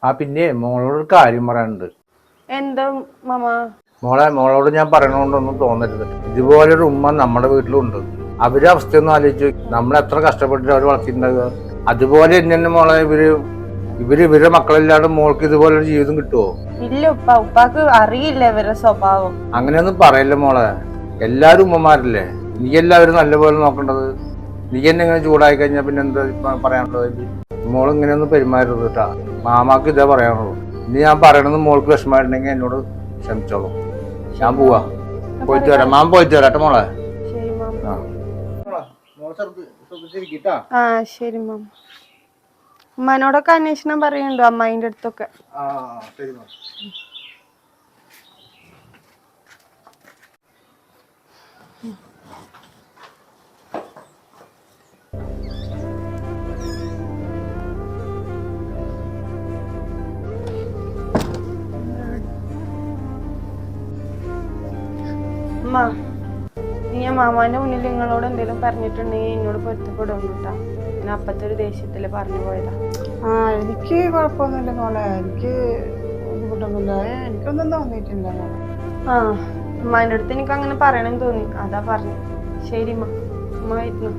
ആ പിന്നെ മോളോടൊരു കാര്യം പറയാനുണ്ട്. എന്താ മാമ? മോളോട് ഞാൻ പറയണോണ്ടൊന്നും തോന്നരുത്. ഇതുപോലൊരു ഉമ്മ നമ്മുടെ വീട്ടിലുണ്ട്. അവരുടെ അവസ്ഥയൊന്നും ആലോചിച്ചു. നമ്മൾ എത്ര കഷ്ടപ്പെട്ടിട്ട് അവർ വളർത്തിയിട്ടുണ്ടാവുക. അതുപോലെ തന്നെ മോളെ ഇവരുടെ മക്കളില്ലാണ്ട് മോൾക്ക് ഇതുപോലൊരു ജീവിതം കിട്ടുമോ? ഇല്ല ഉപ്പ, ഉപ്പാക്ക് അറിയില്ല ഇവരുടെ സ്വഭാവം. അങ്ങനെയൊന്നും പറയല്ലേ മോളെ. എല്ലാരും ഉമ്മമാരല്ലേ. നീ എല്ലാവരും നല്ലപോലെ നോക്കേണ്ടത്. നീ എന്നെ ഇങ്ങനെ ചൂടായി കഴിഞ്ഞാൽ പിന്നെ എന്താ പറയാനുള്ളത്? മോൾ ഇങ്ങനെയൊന്നും പെരുമാറരുത് കേട്ടാ. മാമാക്ക് ഇതേ പറയാനുള്ളൂ. ഇനി ഞാൻ പറയണത് മോൾക്ക് വിഷമമായിട്ടുണ്ടെങ്കിൽ എന്നോട് ക്ഷമിച്ചോളൂ. ഞാൻ പോവാ, പോയിട്ട് വരാം. മാമ പോയിട്ട് വരാട്ടെ മോളെ. ശരി മാമ. ആ ശരി മാമ. ഉമ്മനോടൊക്കെ അന്വേഷണം പറയുന്നുണ്ടോ അമ്മായിന്റെ അടുത്തൊക്കെ? അമ്മ, ഞാൻ മാമാന്റെ മുന്നിൽ നിങ്ങളോട് എന്തെങ്കിലും പറഞ്ഞിട്ടുണ്ടെങ്കിൽ എന്നോട് പൊരുത്തപ്പെടും കേട്ടാ. ഞാൻ അപ്പത്തെ ഒരു ദേഷ്യത്തില് പറഞ്ഞു പോയതാ. എനിക്ക് കുഴപ്പമൊന്നുമില്ല മോളെ. എനിക്ക് ബുദ്ധിമുട്ടൊന്നുമില്ല. എനിക്കൊന്നും തോന്നിയിട്ടില്ല മോളെ. അമ്മാന്റെ അടുത്ത് എനിക്ക് അങ്ങനെ പറയണമെന്ന് തോന്നി, അതാ പറഞ്ഞു. ശരി അമ്മ, അമ്മ ഇരുന്നു.